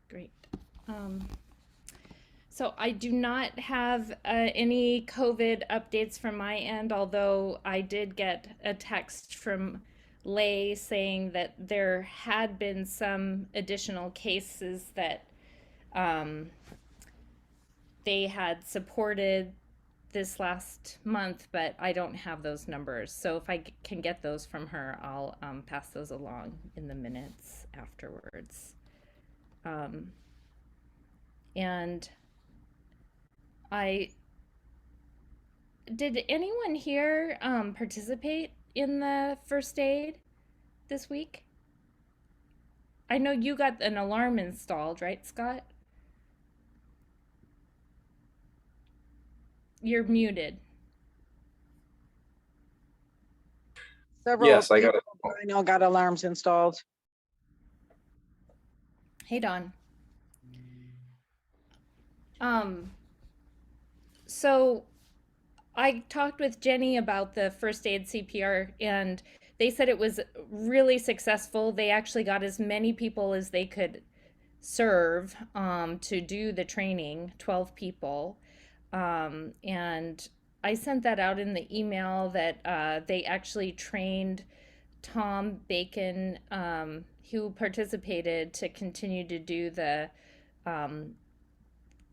Great. So I do not have any COVID updates from my end, although I did get a text from Lay saying that there had been some additional cases that um, they had supported this last month, but I don't have those numbers. So if I can get those from her, I'll pass those along in the minutes afterwards. Um, and I did anyone here participate in the first aid this week? I know you got an alarm installed, right, Scott? You're muted. Several Yes, I got people it. I know got alarms installed. Hey, Don. Um, so I talked with Jenny about the first aid CPR, and they said it was really successful. They actually got as many people as they could serve to do the training, 12 people. And I sent that out in the email that they actually trained Tom Bacon, who participated, to continue to do um,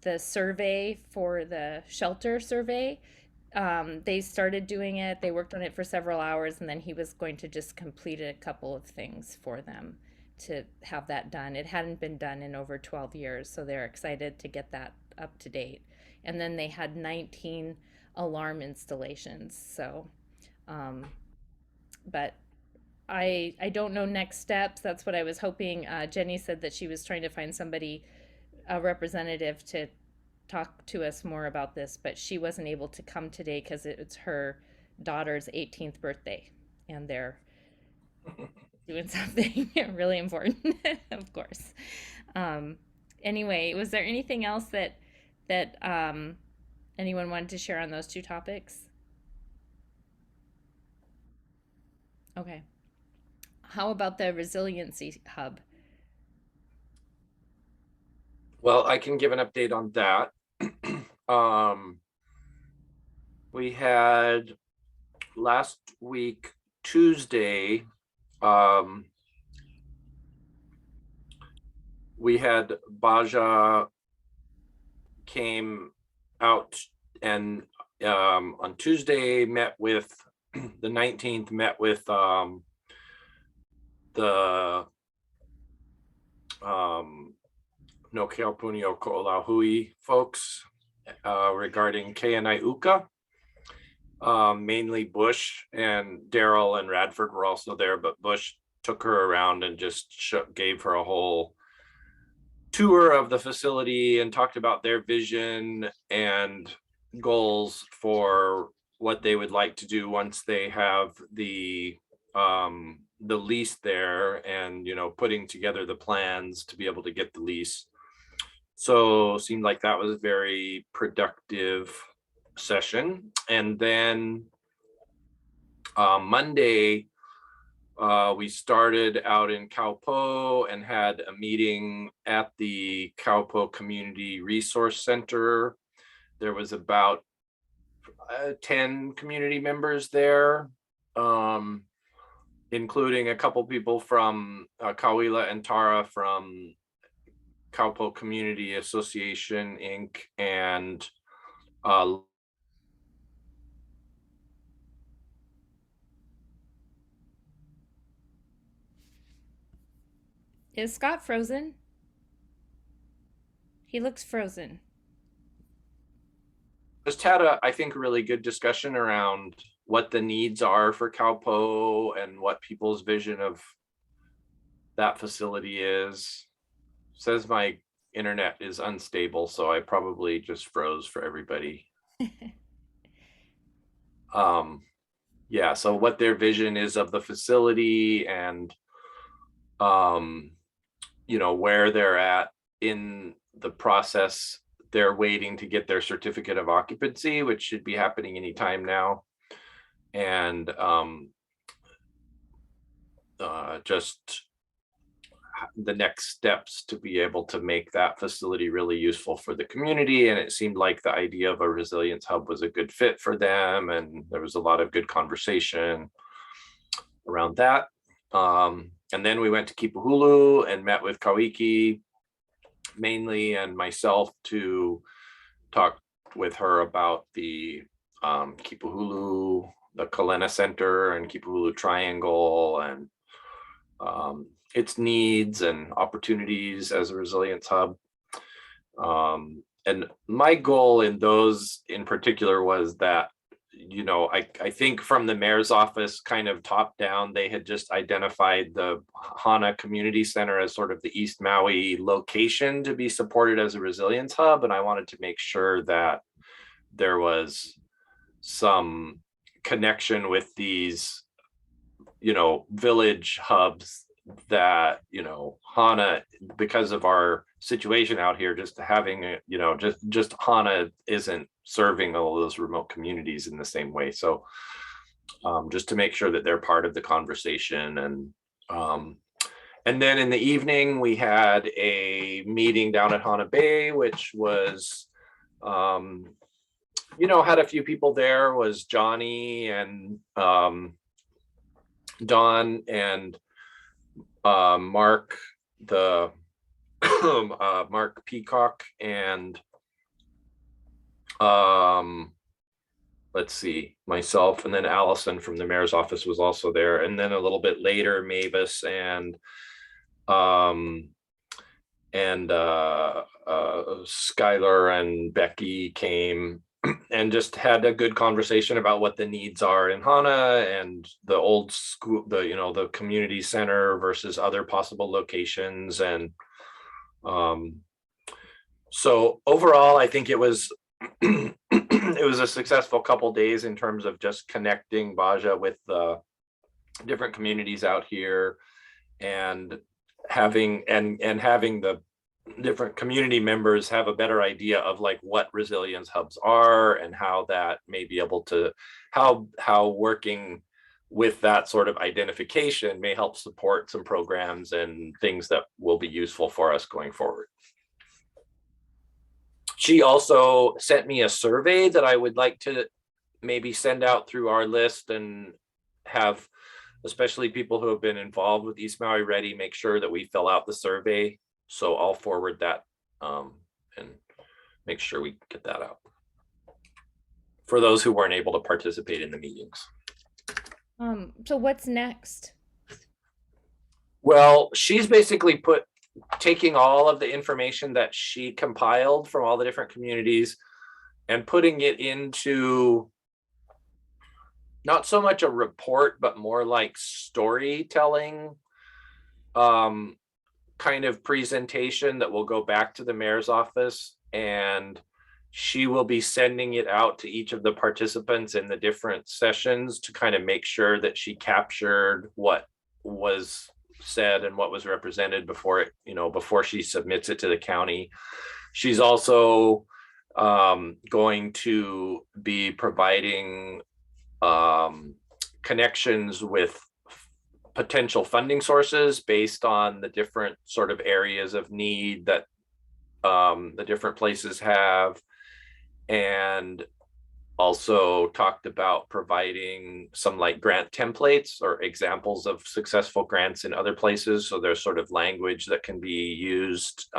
the survey for the shelter survey. They started doing it, they worked on it for several hours, and then he was going to just complete a couple of things for them to have that done. It hadn't been done in over 12 years, so they're excited to get that up to date. And then they had 19 alarm installations. So, um, but I don't know next steps. That's what I was hoping. Jenny said that she was trying to find somebody, a representative, to talk to us more about this, but she wasn't able to come today because it's her daughter's 18th birthday, and they're doing something really important, of course. Um, anyway, was there anything else that anyone wanted to share on those two topics? Okay. How about the resiliency hub? Well, I can give an update on that. We had last week, Tuesday, we had Baja came out and on Tuesday met with the 19th, met with the No Keapunio Ko'olahui folks regarding KNI Uka. Mainly Bush, and Daryl and Radford were also there, but Bush took her around and just gave her a whole tour of the facility and talked about their vision and goals for what they would like to do once they have the lease there, and putting together the plans to be able to get the lease. So seemed like that was a very productive session. And then Monday, we started out in Kaupo and had a meeting at the Kaupo Community Resource Center. There was about 10 community members there, including a couple people from Kauila and Tara from Kaupo Community Association, Inc., and Is Scott frozen? He looks frozen. just had I think, a really good discussion around what the needs are for Kaupo and what people's vision of that facility is. Says my internet is unstable, so I probably just froze for everybody. Yeah, so what their vision is of the facility, and where they're at in the process. They're waiting to get their certificate of occupancy, which should be happening anytime now. And just the next steps to be able to make that facility really useful for the community. And it seemed like the idea of a resilience hub was a good fit for them. And there was a lot of good conversation around that. And then we went to Kipahulu and met with Kawiki mainly, and myself to talk with her about the Kipahulu, the Kalena Center and Kipahulu Triangle, and its needs and opportunities as a resilience hub. And my goal in those in particular was that, I think from the mayor's office, kind of top down, they had just identified the Hana Community Center as sort of the East Maui location to be supported as a resilience hub. And I wanted to make sure that there was some connection with these, village hubs that, Hana, because of our situation out here, just having, just Hana isn't serving all those remote communities in the same way. So just to make sure that they're part of the conversation. And then in the evening, we had a meeting down at Hana Bay, which was, had a few people there. Was Johnny and Don and Mark, the Mark Peacock, and let's see, myself, and then Allison from the mayor's office was also there. And then a little bit later, Mavis and Skylar and Becky came and just had a good conversation about what the needs are in Hana and the old school, the community center versus other possible locations. And so overall, I think it was it was a successful couple days in terms of just connecting Baja with the different communities out here, and having the different community members have a better idea of like what resilience hubs are and how that may be able to, how working with that sort of identification may help support some programs and things that will be useful for us going forward. She also sent me a survey that I would like to maybe send out through our list and have, especially people who have been involved with East Maui Ready, make sure that we fill out the survey. So I'll forward that and make sure we get that out for those who weren't able to participate in the meetings. So what's next? Well, she's basically taking all of the information that she compiled from all the different communities and putting it into not so much a report, but more like storytelling kind of presentation that will go back to the mayor's office, and she will be sending it out to each of the participants in the different sessions to kind of make sure that she captured what was said and what was represented before she submits it to the county. She's also going to be providing connections with potential funding sources based on the different sort of areas of need that the different places have, and also talked about providing some like grant templates or examples of successful grants in other places. So there's sort of language that can be used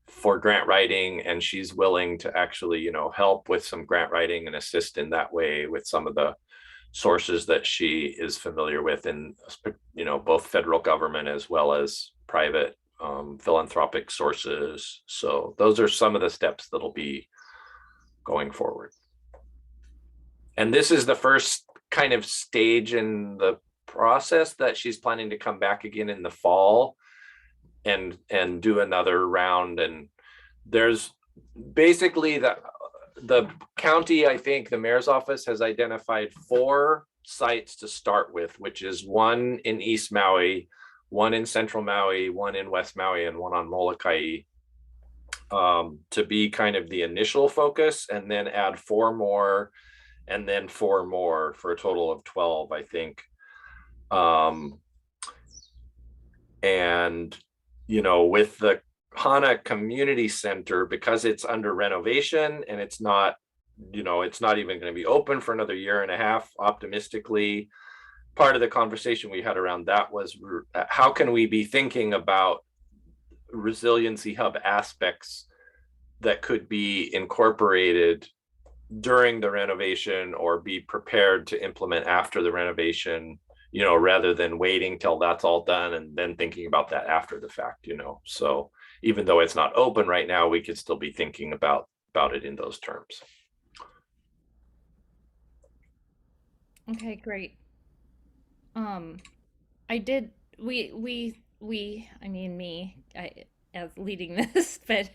for grant writing, and she's willing to actually, help with some grant writing and assist in that way with some of the sources that she is familiar with in, both federal government as well as private philanthropic sources. So those are some of the steps that'll be going forward. And this is the first kind of stage in the process that she's planning to come back again in the fall and do another round. And there's basically the county, I think the mayor's office has identified 4 sites to start with, which is one in East Maui, one in Central Maui, one in West Maui, and one on Molokai, to be kind of the initial focus, and then add 4 more, and then 4 more for a total of 12, I think. And, with the Hana Community Center, because it's under renovation and it's not even going to be open for another year and a half, optimistically, part of the conversation we had around that was how can we be thinking about resiliency hub aspects that could be incorporated during the renovation or be prepared to implement after the renovation, rather than waiting till that's all done and then thinking about that after the fact. So even though it's not open right now, we could still be thinking about it in those terms. Okay, great. Um, I did, I mean, as leading this, but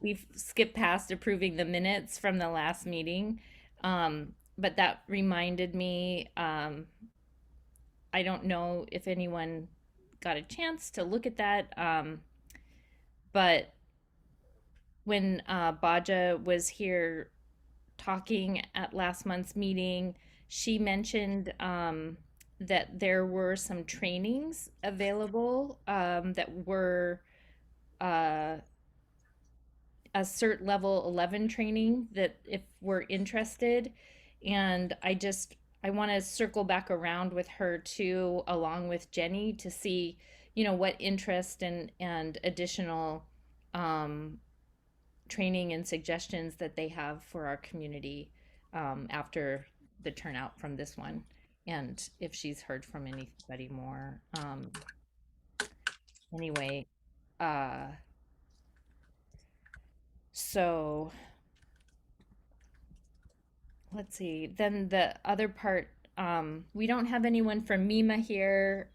we've skipped past approving the minutes from the last meeting. But that reminded me, I don't know if anyone got a chance to look at that. But when Baja was here talking at last month's meeting, she mentioned that there were some trainings available that were uh, a cert level 11 training that if we're interested. And I want to circle back around with her too, along with Jenny, to see, what interest and additional um, training and suggestions that they have for our community after the turnout from this one, and if she's heard from anybody more. Anyway, uh, so let's see. Then the other part, we don't have anyone from MEMA here,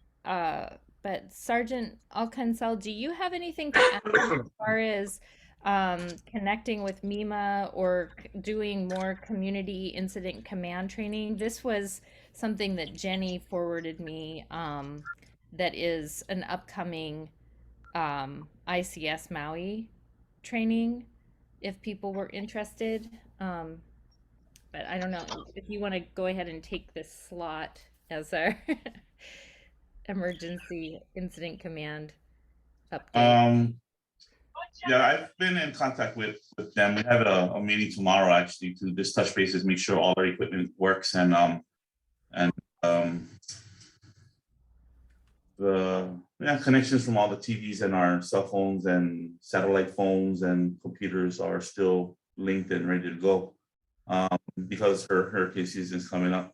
but Sergeant Alcancel, do you have anything to add as far as connecting with MEMA or doing more community incident command training? This was something that Jenny forwarded me, that is an upcoming ICS Maui training if people were interested. But I don't know if you want to go ahead and take this slot as our emergency incident command update. Um, yeah, I've been in contact with them. We have a meeting tomorrow actually to just touch bases, make sure all our equipment works and the connections from all the TVs and our cell phones and satellite phones and computers are still linked and ready to go. Because her hurricane season is coming up.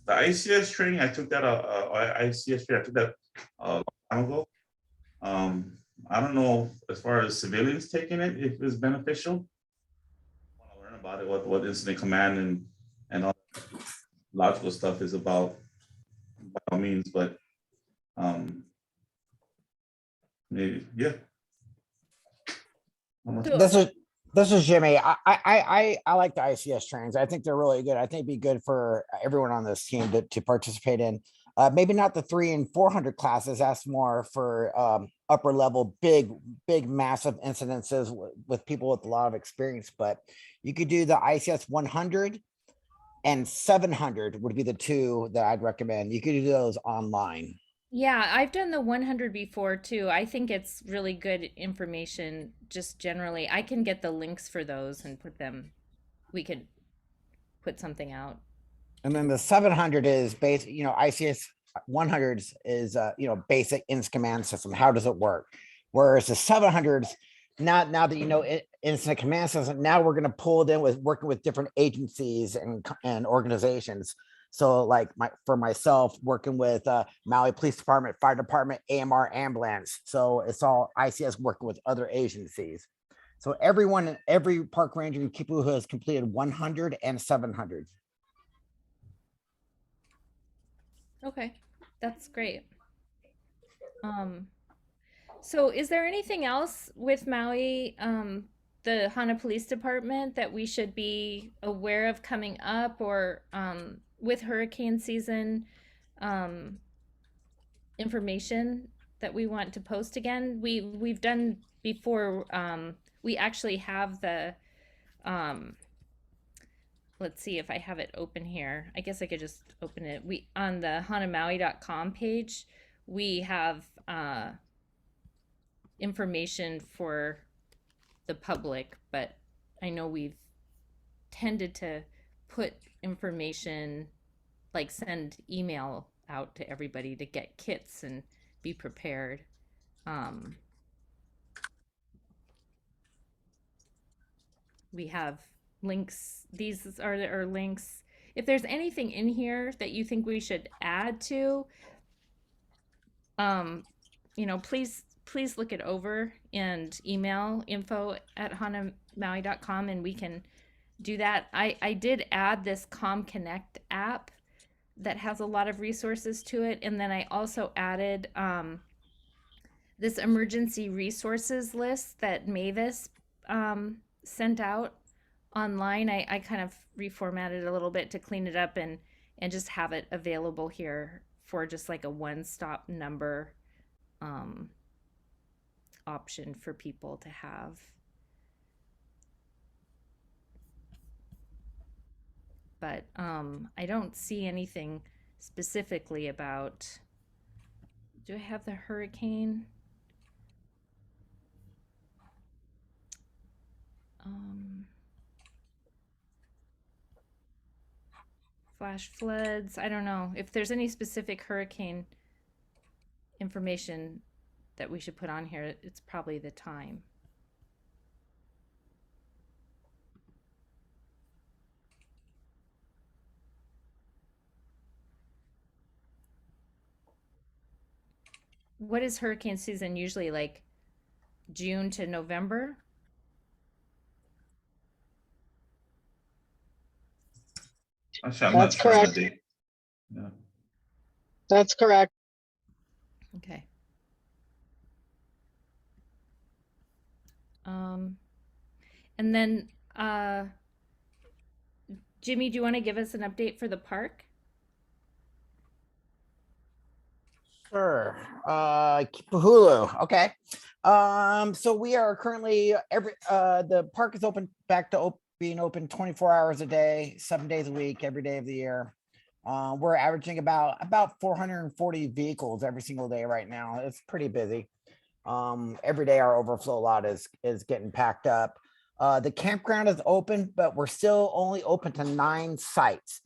The ICS training, I took that ICS training, I took that a long time ago. I don't know as far as civilians taking it, if it's beneficial. I want to learn about it, what incident command and all logical stuff is about, by all means, but maybe, yeah. This is Jimmy. I like the ICS trainings. I think they're really good. I think it'd be good for everyone on this team to participate in. Maybe not the 300 and 400 classes. That's more for upper level, big, massive incidences with people with a lot of experience. But you could do the ICS 100 and 700 would be the two that I'd recommend. You could do those online. Yeah, I've done the 100 before too. I think it's really good information just generally. I can get the links for those and we could put something out. And then the 700 is basic, ICS 100s is, basic ins command system. How does it work? Whereas the 700s, now that incident command system, now we're going to pull it in with working with different agencies and organizations. So like for myself, working with Maui Police Department, Fire Department, AMR Ambulance. So it's all ICS working with other agencies. So every park ranger in Kipu has completed 100 and 700. Okay, that's great. So is there anything else with Maui, the Hana Police Department that we should be aware of coming up, or with hurricane season information that we want to post again? We've done before. We actually have the let's see if I have it open here. I guess I could just open it. We on the hanamaui.com page, we have information for the public, but I know we've tended to put information, like send email out to everybody to get kits and be prepared. We have links. These are links. If there's anything in here that you think we should add to, please look it over and email info@hanamaui.com and we can do that. I did add this ComConnect app that has a lot of resources to it, and then I also added this emergency resources list that Mavis sent out online. I kind of reformatted it a little bit to clean it up and just have it available here for just like a one-stop number option for people to have. But I don't see anything specifically about, do I have the hurricane? Flash floods. I don't know if there's any specific hurricane information that we should put on here. It's probably the time. What is hurricane season usually like? June to November? Actually, I'm That's not sure on the correct. date. Yeah. That's correct. Okay. And then Jimmy, do you want to give us an update for the park? Sure. Hulu. Okay. So we are currently the park is open back to being open 24 hours a day, 7 days a week, every day of the year. We're averaging about 440 vehicles every single day right now. It's pretty busy. Every day our overflow lot is getting packed up. The campground is open, but we're still only open to 9 sites.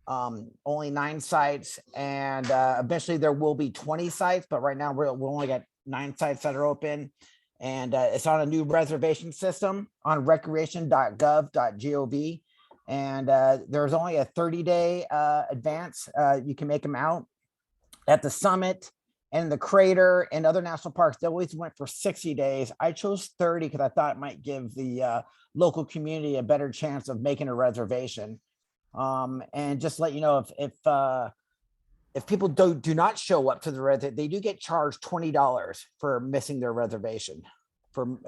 Only 9 sites, and eventually there will be 20 sites, but right now we're only got 9 sites that are open, and it's on a new reservation system on recreation.gov.gov, and there's only a 30-day advance. You can make them out at the summit and the crater and other national parks. They always went for 60 days. I chose 30 because I thought it might give the local community a better chance of making a reservation. And just let you know, if people do not show up to the reservation, they do get charged $20 for missing their reservation, for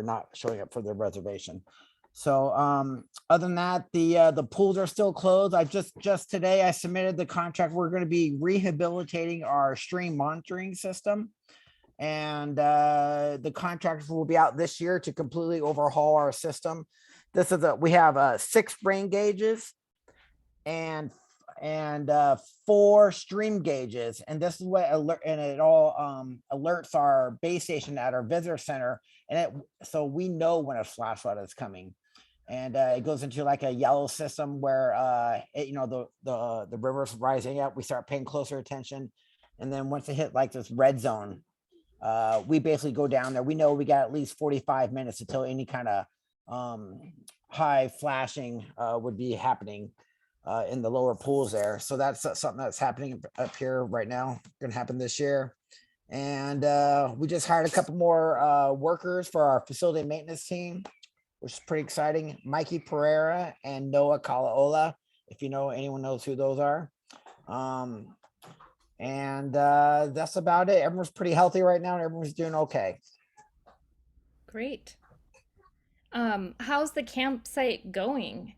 not showing up for their reservation. So other than that, the pools are still closed. I just today I submitted the contract. We're going to be rehabilitating our stream monitoring system, and the contractors will be out this year to completely overhaul our system. We have 6 rain gauges and 4 stream gauges, and this is what it all alerts our base station at our visitor center, and so we know when a flash flood is coming, and it goes into like a yellow system where the river's rising up. We start paying closer attention, and then once it hit like this red zone, we basically go down there. We know we got at least 45 minutes until any kind of high flashing would be happening in the lower pools there. So that's something that's happening up here right now, gonna happen this year. And we just hired a couple more workers for our facility maintenance team, which is pretty exciting. Mikey Pereira and Noah Kalaola, if anyone knows who those are. And that's about it. Everyone's pretty healthy right now and everyone's doing okay. Great. How's the campsite going?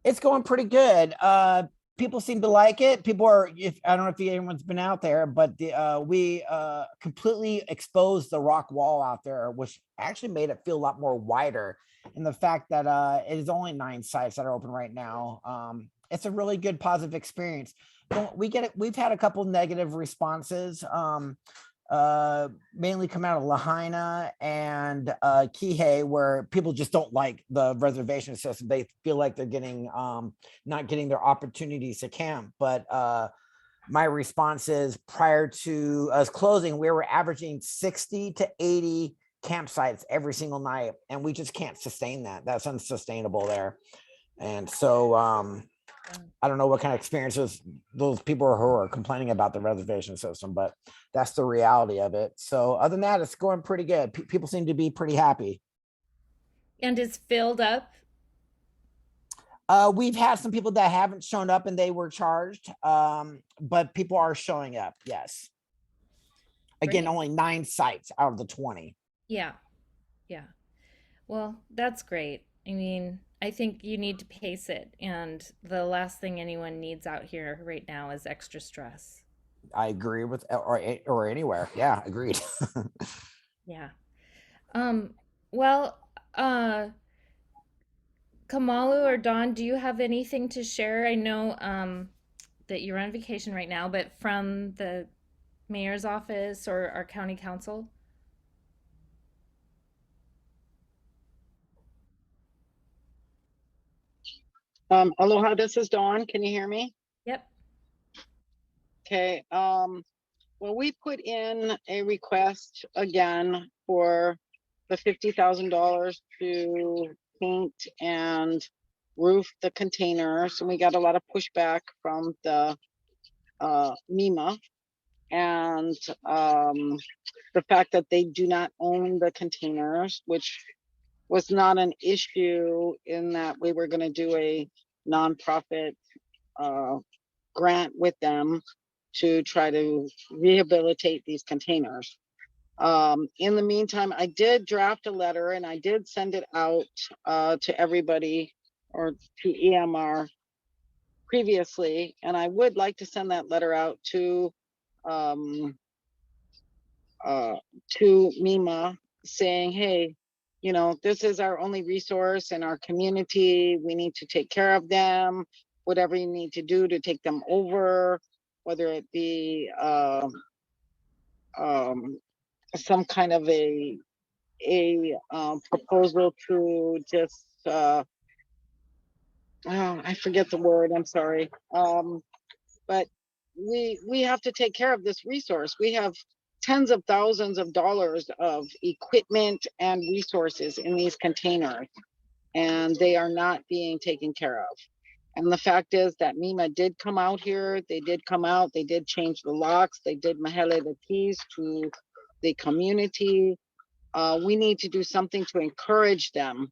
It's going pretty good. People seem to like it. People are, I don't know if anyone's been out there, but we completely exposed the rock wall out there, which actually made it feel a lot more wider. And the fact that it is only 9 sites that are open right now, it's a really good positive experience. we get it. We've had a couple negative responses, mainly come out of Lahaina and Kihei, where people just don't like the reservation system. They feel like they're getting not getting their opportunities to camp. But my response is, prior to us closing, we were averaging 60 to 80 campsites every single night, and we just can't sustain that. That's unsustainable there. And so I don't know what kind of experiences those people who are complaining about the reservation system, but that's the reality of it. So other than that, it's going pretty good. People seem to be pretty happy. And it's filled up. We've had some people that haven't shown up and they were charged, but people are showing up. Yes. Again, Great. only 9 sites out of the 20. Yeah. Yeah. Well, that's great. I mean, I think you need to pace it. And the last thing anyone needs out here right now is extra stress. I agree with, or anywhere. Yeah, agreed. Yeah. Well, Kamalu or Dawn, do you have anything to share? I know that you're on vacation right now, but from the mayor's office or our county council? Aloha, this is Dawn. Can you hear me? Yep. Okay. Well, we put in a request again for the $50,000 to paint and roof the containers, and we got a lot of pushback from the MEMA, and the fact that they do not own the containers, which was not an issue in that we were going to do a nonprofit grant with them to try to rehabilitate these containers. In the meantime, I did draft a letter and I did send it out to everybody, or to EMR previously, and I would like to send that letter out to MEMA saying, hey, you know, this is our only resource in our community. We need to take care of them. Whatever you need to do to take them over, whether it be some kind of a proposal to just I forget the word. I'm sorry. But we have to take care of this resource. We have tens of thousands of dollars of equipment and resources in these containers, and they are not being taken care of. And the fact is that MEMA did come out here. They did come out. They did change the locks. They did mahele the keys to the community. We need to do something to encourage them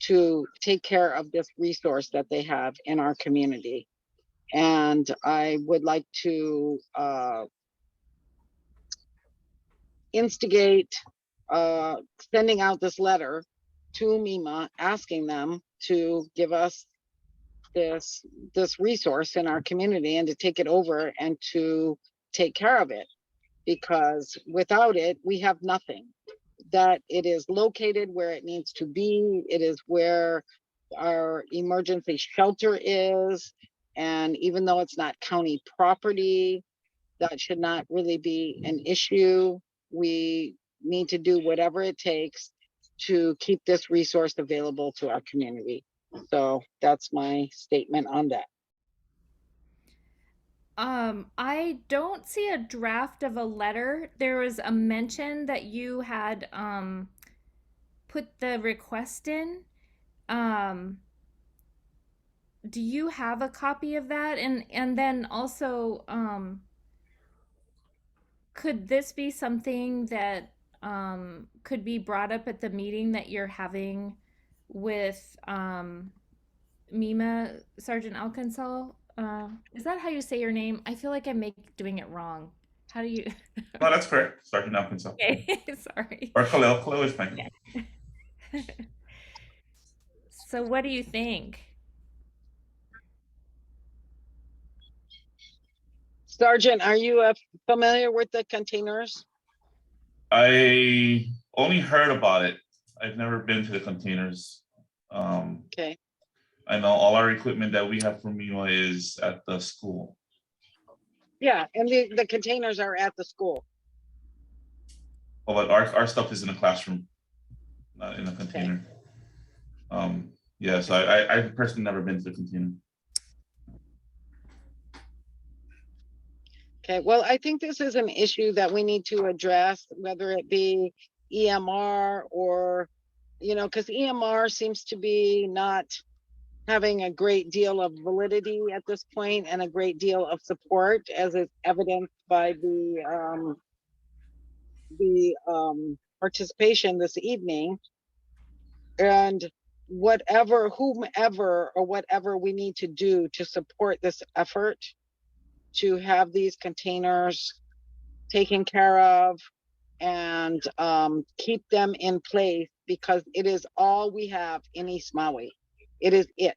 to take care of this resource that they have in our community. And I would like to instigate sending out this letter to MEMA, asking them to give us this resource in our community and to take it over and to take care of it, because without it we have nothing. That it is located where it needs to be. It is where our emergency shelter is, and even though it's not county property, that should not really be an issue. We need to do whatever it takes to keep this resource available to our community. So that's my statement on that. I don't see a draft of a letter. There was a mention that you had put the request in. Do you have a copy of that? And then also, could this be something that could be brought up at the meeting that you're having with MEMA, Sergeant Alcancel? Is that how you say your name? I feel like I'm doing it wrong. How do you? No, that's correct. Sergeant Alcancel. Okay, sorry. Or Khalil. Khalil is fine. Yeah. So what do you think? Sergeant, are you familiar with the containers? I only heard about it. I've never been to the containers. Okay. I know all our equipment that we have from MEMA is at the school. Yeah, and the containers are at the school. Oh, but our stuff is in a classroom, not in a container. Yeah, so I've personally never been to the container. Okay, well, I think this is an issue that we need to address, whether it be EMR or, because EMR seems to be not having a great deal of validity at this point and a great deal of support, as is evidenced by the participation this evening. And whomever or whatever we need to do to support this effort to have these containers taken care of and keep them in place, because it is all we have in East Maui. It is it.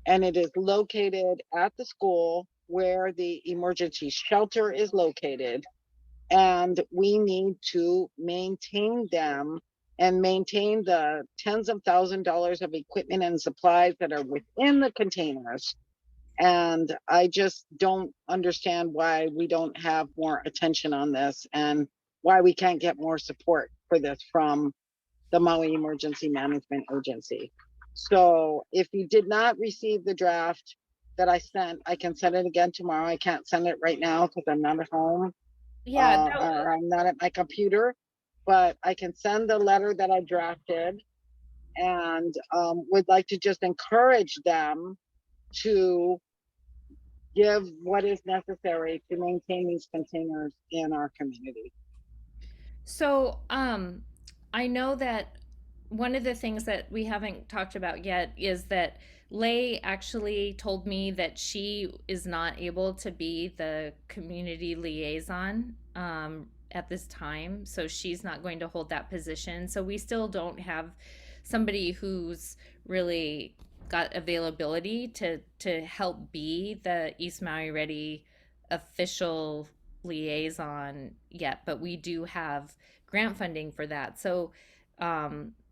And it is located at the school where the emergency shelter is located. And we need to maintain them and maintain the tens of $1,000s of equipment and supplies that are within the containers. And I just don't understand why we don't have more attention on this and why we can't get more support for this from the Maui Emergency Management Agency. So if you did not receive the draft that I sent, I can send it again tomorrow. I can't send it right now because I'm not at home. Yeah, Or I'm not at my computer, but I can send the letter that I drafted, and would like to just encourage them to give what is necessary to maintain these containers in our community. so I know that one of the things that we haven't talked about yet is that Lay actually told me that she is not able to be the community liaison at this time. So she's not going to hold that position. So we still don't have somebody who's really got availability to help be the East Maui Ready official liaison yet, but we do have grant funding for that. So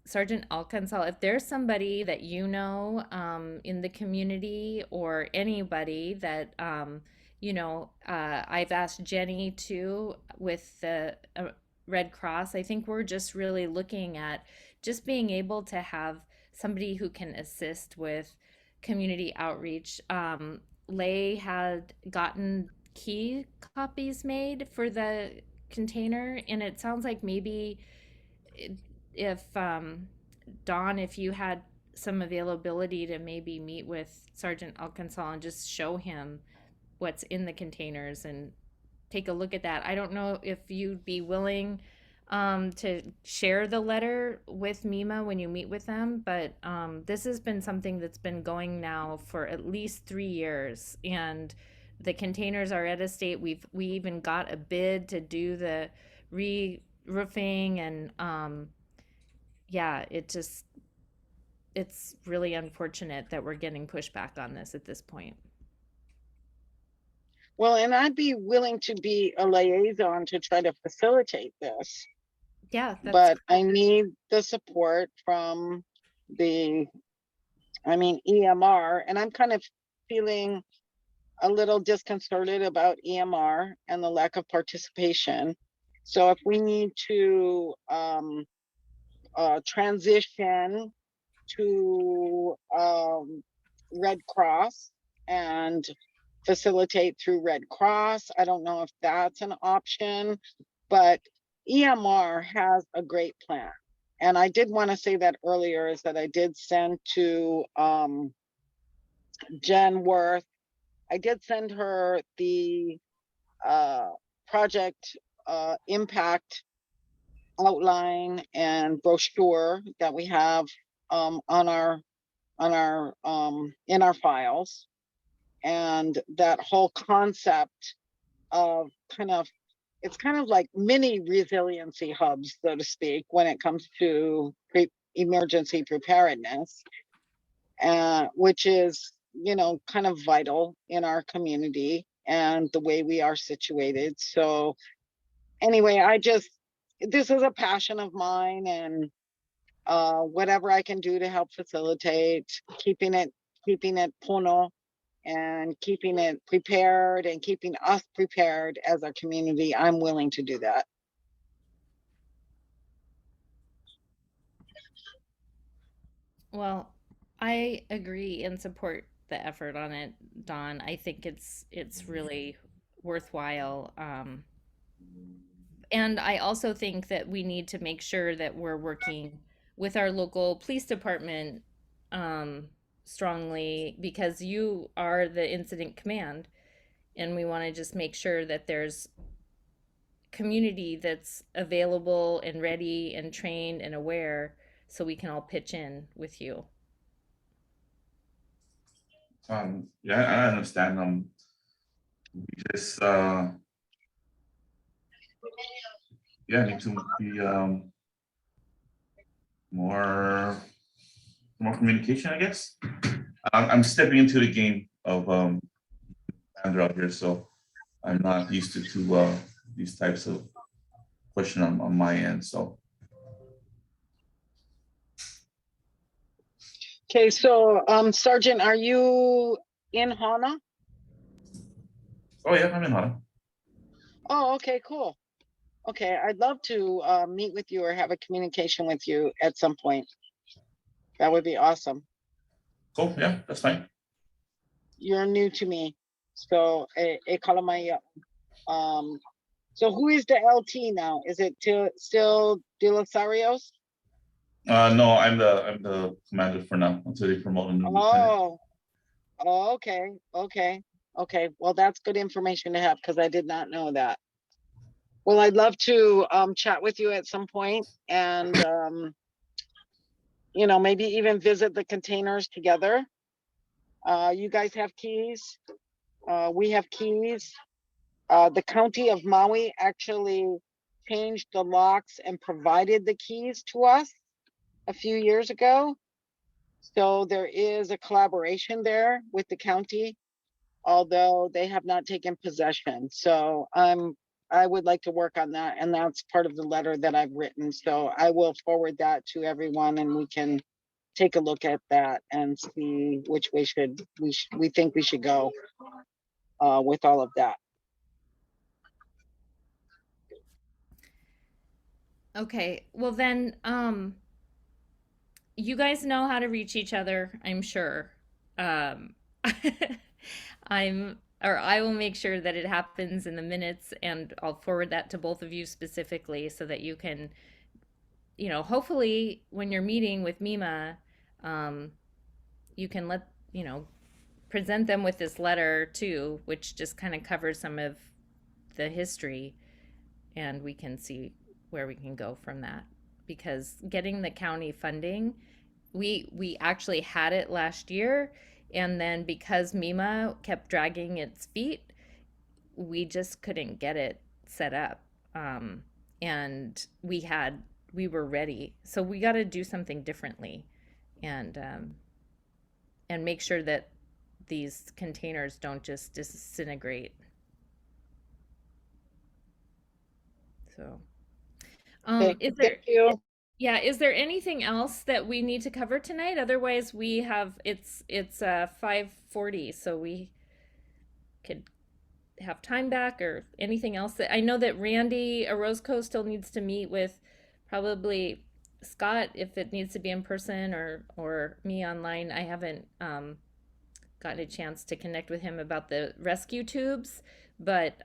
Sergeant Alcansal, if there's somebody that you know in the community or anybody that I've asked Jenny too with the Red Cross. I think we're just really looking at just being able to have somebody who can assist with community outreach. Lay had gotten key copies made for the container, and it sounds like maybe if Dawn, if you had some availability to maybe meet with Sergeant Alcansal and just show him what's in the containers and take a look at that. I don't know if you'd be willing to share the letter with Mima when you meet with them, but this has been something that's been going now for at least 3 years, and the containers are at a state. We even got a bid to do the re-roofing, and yeah, it's really unfortunate that we're getting pushback on this at this point. Well, and I'd be willing to be a liaison to try to facilitate this, Yeah, but I need the support from EMR, and I'm kind of feeling a little disconcerted about EMR and the lack of participation. So if we need to transition to Red Cross and facilitate through Red Cross, I don't know if that's an option, but EMR has a great plan. And I did want to say that earlier, is that I did send to Jen Worth. I did send her the project impact outline and brochure that we have on our in our files, and that whole concept of it's kind of like mini resiliency hubs, so to speak, when it comes to emergency preparedness, which is kind of vital in our community and the way we are situated. So anyway, this is a passion of mine, and whatever I can do to help facilitate keeping it pono and keeping it prepared and keeping us prepared as a community, I'm willing to do that. Well, I agree and support the effort on it, Dawn. I think it's really worthwhile. And I also think that we need to make sure that we're working with our local police department um, strongly because you are the incident command, and we want to just make sure that there's community that's available and ready and trained and aware so we can all pitch in with you. Yeah, I understand. We just yeah, need to be more communication, I guess. I'm stepping into the game of Andrew out here, so I'm not used to these types of question on my end. So Okay, so Sergeant, are you in Hana? oh yeah, I'm in Hana. Oh, okay, cool. Okay, I'd love to meet with you or have a communication with you at some point. That would be awesome. Cool, yeah, that's fine. You're new to me, so so who is the LT now? Is it still De Los Arios? No, I'm the commander for now until they promote a new lieutenant. Oh, okay. Well, that's good information to have because I did not know that. Well, I'd love to chat with you at some point and you know, maybe even visit the containers together. You guys have keys. We have keys. The county of Maui actually changed the locks and provided the keys to us a few years ago. So there is a collaboration there with the county, although they have not taken possession. So I would like to work on that, and that's part of the letter that I've written. So I will forward that to everyone, and we can take a look at that and see which way we think we should go with all of that. Okay, well then, you guys know how to reach each other, I'm sure. Um, I will make sure that it happens in the minutes and I'll forward that to both of you specifically so that you can, hopefully when you're meeting with Mima, um, you can present them with this letter too, which just kind of covers some of the history and we can see where we can go from that. Because getting the county funding, we actually had it last year, and then because Mima kept dragging its feet, we just couldn't get it set up. And we were ready, so we got to do something differently, and make sure that these containers don't just disintegrate. So, Okay, is thank there you. yeah, is there anything else that we need to cover tonight? Otherwise, we have it's 5:40, so we could have time back or anything else that I know that Randy Orozco still needs to meet with probably Scott if it needs to be in person or me online. I haven't gotten a chance to connect with him about the rescue tubes, but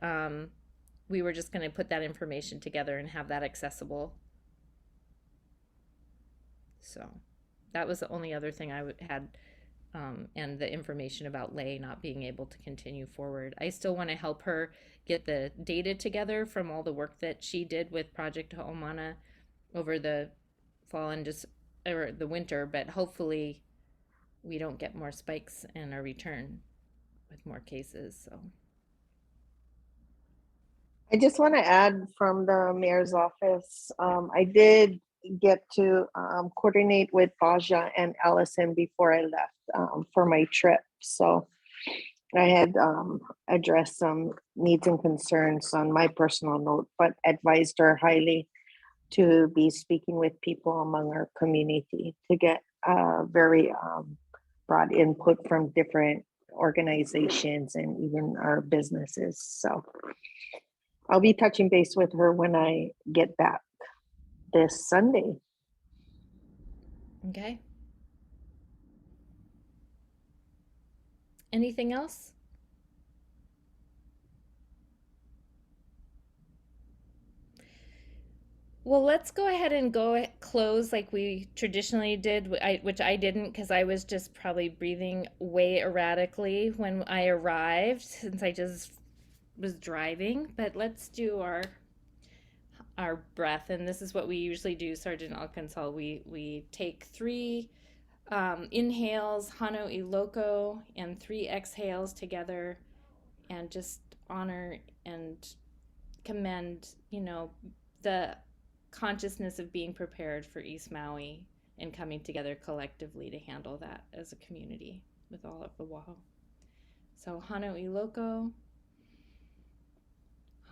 we were just going to put that information together and have that accessible. So that was the only other thing I had, and the information about Lay not being able to continue forward. I still want to help her get the data together from all the work that she did with Project Ho'omana over the fall and or the winter, but hopefully we don't get more spikes in our return with more cases. So I just want to add from the mayor's office, I did get to coordinate with Baja and Allison before I left for my trip. So I had addressed some needs and concerns on my personal note, but advised her highly to be speaking with people among our community to get very broad input from different organizations and even our businesses. So I'll be touching base with her when I get back this Sunday. Okay. Anything else? Well, let's go ahead and close like we traditionally did, which I didn't because I was just probably breathing way erratically when I arrived since I just was driving. But let's do our breath, and this is what we usually do, Sergeant Alcansal. We take 3 inhales, Hano Iloko, and 3 exhales together, and just honor and commend, the consciousness of being prepared for East Maui and coming together collectively to handle that as a community with all of the Waho. So Hano Iloko,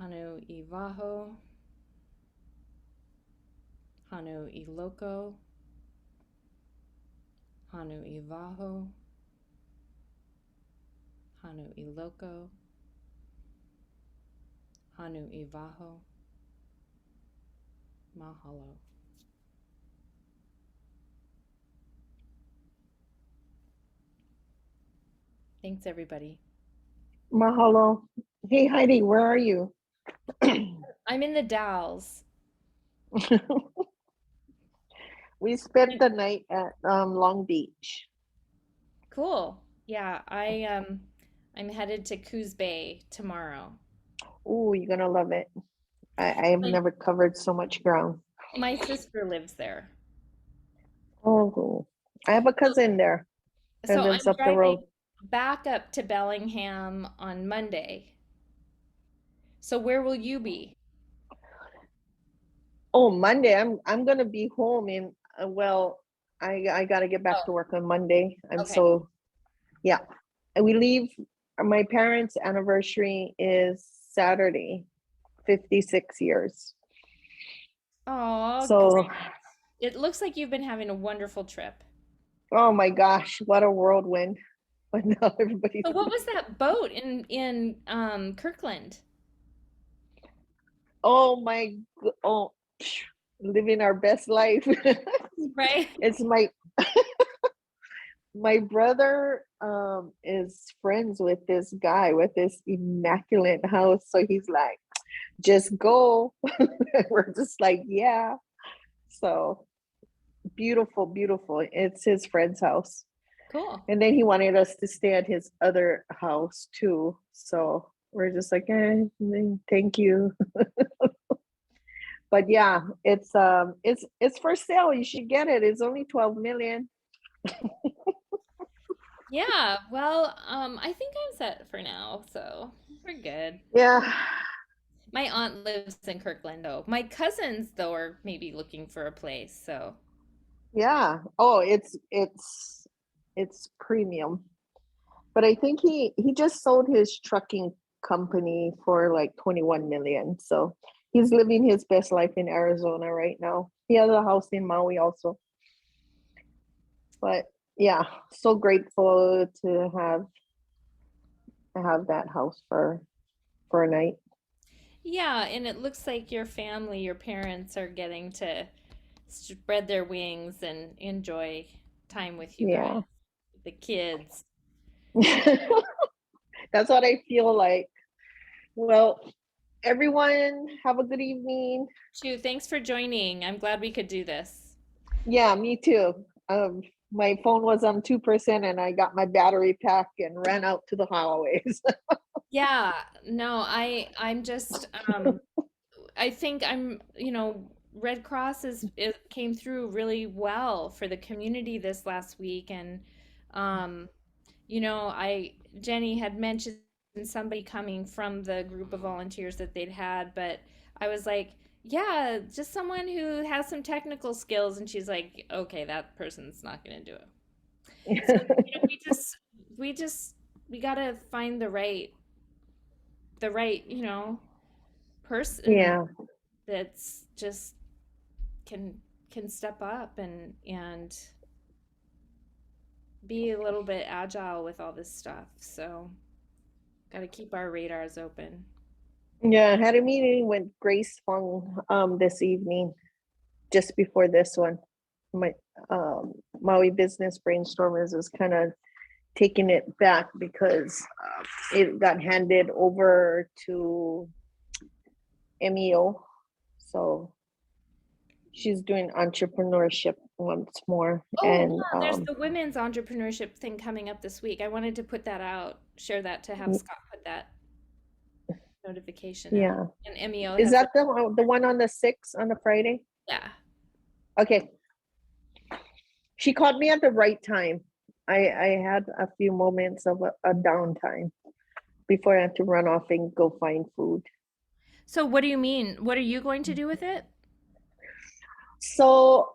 Hano Iwaho, Hano Iloko, Hano Iwaho, Hano Iloko, Hano Iwaho, Mahalo. Thanks, everybody. Mahalo. Hey, Heidi, where are you? I'm in the Dalles. We spent the night at Long Beach. Cool. Yeah, I'm headed to Coos Bay tomorrow. Oh, you're gonna love it. I have My, never covered so much ground. my sister lives there. Oh, cool. I have a cousin there that So lives I'm up the road. driving back up to Bellingham on Monday. So where will you be? Oh, Monday. I'm gonna be home in well, I gotta get back Oh, to work on Monday. okay. Yeah. And we leave. My parents' anniversary is Saturday, 56 years. Oh, So, it looks like you've been having a wonderful trip. oh my gosh, what a whirlwind! But now everybody's So what was that boat in Kirkland? oh my oh living our best life. Right? It's my brother is friends with this guy with this immaculate house. So he's like, just go. We're just like, yeah. So beautiful, beautiful. It's his friend's house. Cool. And then he wanted us to stay at his other house too. So we're just like, thank you. But yeah, it's for sale. You should get it. It's only 12 million. Yeah, well, I think I'm set for now, so we're good. Yeah. My aunt lives in Kirkland, though. My cousins, though, are maybe looking for a place, so. Yeah. Oh, it's premium. But I think he just sold his trucking company for like 21 million. So he's living his best life in Arizona right now. He has a house in Maui also. But yeah, so grateful to have that house for a night. Yeah, and it looks like your family, your parents are getting to spread their wings and enjoy time with you guys, Yeah. the kids. That's what I feel like. Well, everyone have a good evening. Chu, thanks for joining. I'm glad we could do this. Yeah, me too. My phone was on 2% and I got my battery pack and ran out to the hallways. Yeah, no, I'm just I think Red Cross it came through really well for the community this last week, and um I Jenny had mentioned somebody coming from the group of volunteers that they'd had, but I was like, yeah, just someone who has some technical skills, and she's like, okay, that person's not going to do it. So, we gotta find the right, person Yeah, that's just can step up and be a little bit agile with all this stuff. So, got to keep our radars open. Yeah, I had a meeting with Grace Fung this evening, just before this one. My Maui Business Brainstormers is kind of taking it back because it got handed over to MEO. So she's doing entrepreneurship once more. Oh, And yeah, there's the women's entrepreneurship thing coming up this week. I wanted to put that out, share that to have Scott put that notification yeah, out. And MEO is has that the one on the 6th on the Friday? yeah. Okay. She called me at the right time. I had a few moments of a downtime before I had to run off and go find food. So what do you mean? What are you going to do with it? So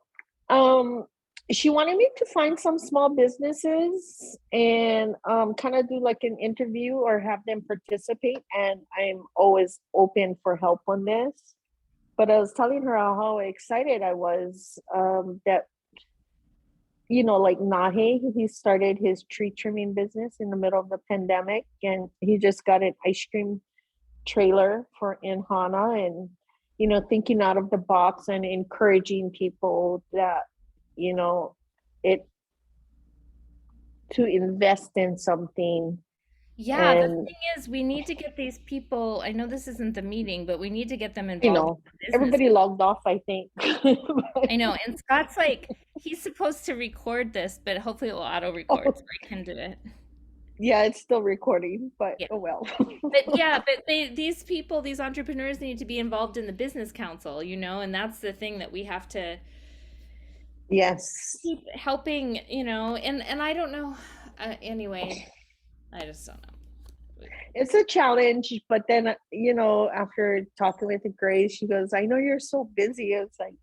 she wanted me to find some small businesses and kind of do like an interview or have them participate. And I'm always open for help on this. But I was telling her how excited I was that, you know, like Nahe, he started his tree trimming business in the middle of the pandemic, and he just got an ice cream trailer for in Hana, and you know, thinking out of the box and encouraging people that, you know, it to invest in something. Yeah, the And thing is, we need to get these people. I know this isn't the meeting, but we need to get them you involved know, in the business. everybody logged off, I think. I know, and Scott's like, he's supposed to record this, but hopefully it will auto record so I can do it. Yeah, it's still recording, but Yeah. oh well. But yeah, but these people, these entrepreneurs need to be involved in the business council, you know, and that's the thing that we have to Yes. keep helping, you know, and I don't know, anyway, I just don't know. It's a challenge, but then you know, after talking with Grace, she goes, "I know you're so busy." It's like,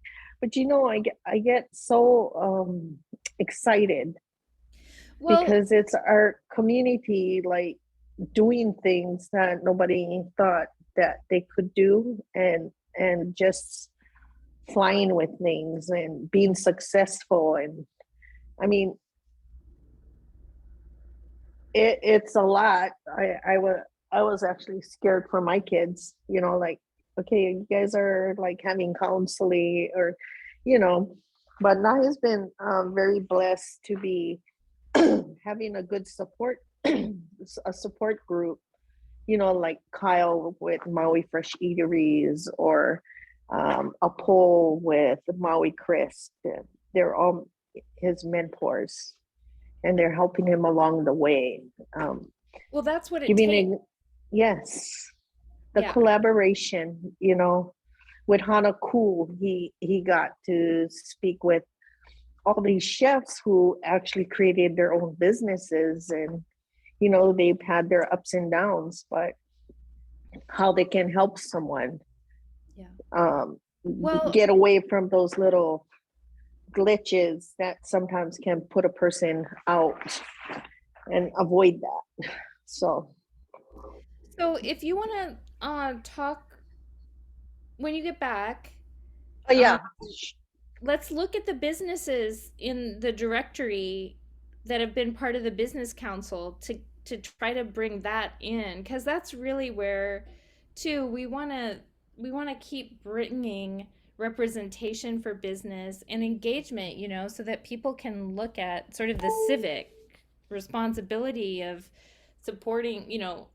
but you know, I get so excited Well, because it's our community like doing things that nobody thought that they could do, and just flying with things and being successful. And I mean, it's a lot. I was actually scared for my kids, you know, like, okay, you guys are like having counseling or, you know, but now has been very blessed to be having a good support, a support group, you know, like Kyle with Maui Fresh Eateries, or a poll with Maui Crisp. They're all his mentors, and they're helping him along the way. Um, well, that's what it giving takes. yes, the Yeah. collaboration, you know, with Hana Cool, he got to speak with all these chefs who actually created their own businesses, and you know, they've had their ups and downs, but how they can help someone Yeah. um, Well, get away from those little glitches that sometimes can put a person out, and avoid that. So so if you want to talk when you get back, yeah, let's look at the businesses in the directory that have been part of the business council to try to bring that in, because that's really where too we want to keep bringing representation for business and engagement, you know, so that people can look at sort of the civic responsibility of supporting, you know,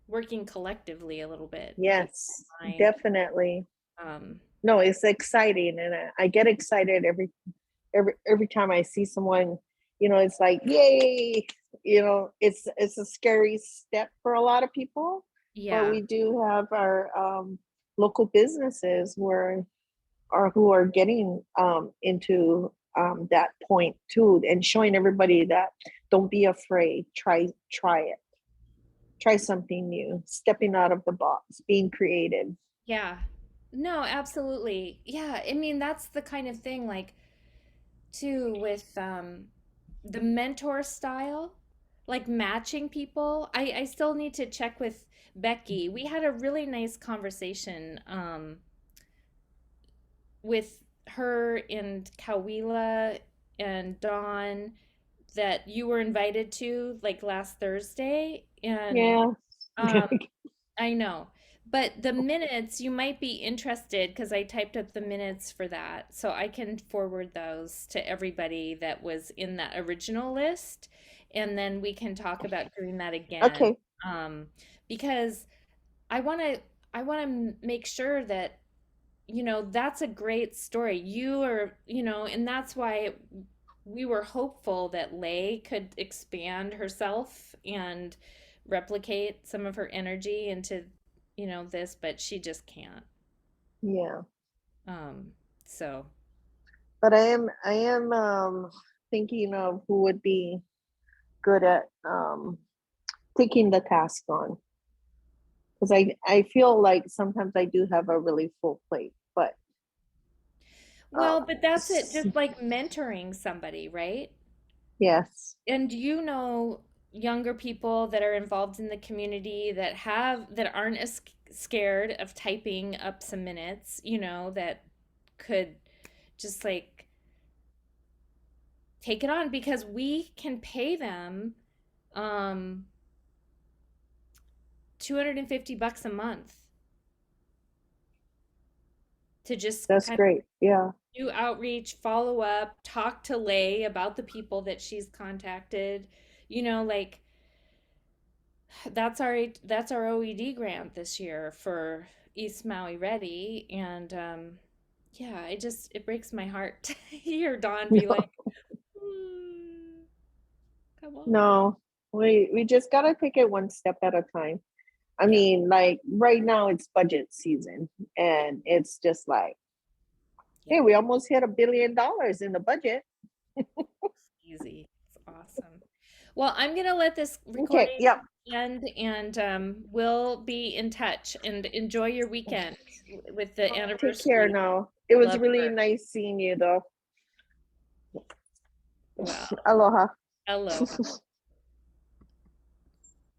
working collectively a little bit, if you yes, don't mind. definitely. um No, it's exciting, and I get excited every time I see someone. You know, it's like yay. You know, it's a scary step for a lot of people, but yeah. we do have our local businesses who are getting into that point too, and showing everybody that don't be afraid. Try it. Try something new. Stepping out of the box. Being creative. Yeah. No, absolutely. Yeah, I mean that's the kind of thing like too with the mentor style, like matching people. I still need to check with Becky. We had a really nice conversation with her and Kawila and Dawn that you were invited to like last Thursday, and Yeah. um, I know. But the minutes, you might be interested because I typed up the minutes for that. So I can forward those to everybody that was in that original list. And then we can talk about doing that again. Okay. Um, because I want to I want to make sure that, that's a great story. You are, and that's why we were hopeful that Lay could expand herself and replicate some of her energy into, this, but she just can't. Yeah. Um, so But I am thinking of who would be good at taking the task on. Because I feel like sometimes I do have a really full plate, but well, but that's it, s- just like mentoring somebody, right? yes. And younger people that are involved in the community that aren't as scared of typing up some minutes, that could just like take it on, because we can pay them um $250 a month to just That's kind of great. Yeah. do outreach, follow up, talk to Lay about the people that she's contacted, like that's our OED grant this year for East Maui Ready, and yeah, it breaks my heart to hear Dawn be like, "Mm, come on." No, we just gotta take it one step at a time. I Yeah, mean, like right now it's budget season, and it's just like, yeah, hey, we almost hit $1 billion in the budget. easy. It's awesome. Well, I'm gonna let this Okay, recording yep. end, and we'll be in touch. And enjoy your weekend with the Take care anniversary. now. It was Love really her. nice seeing you though. Well, Aloha. aloha.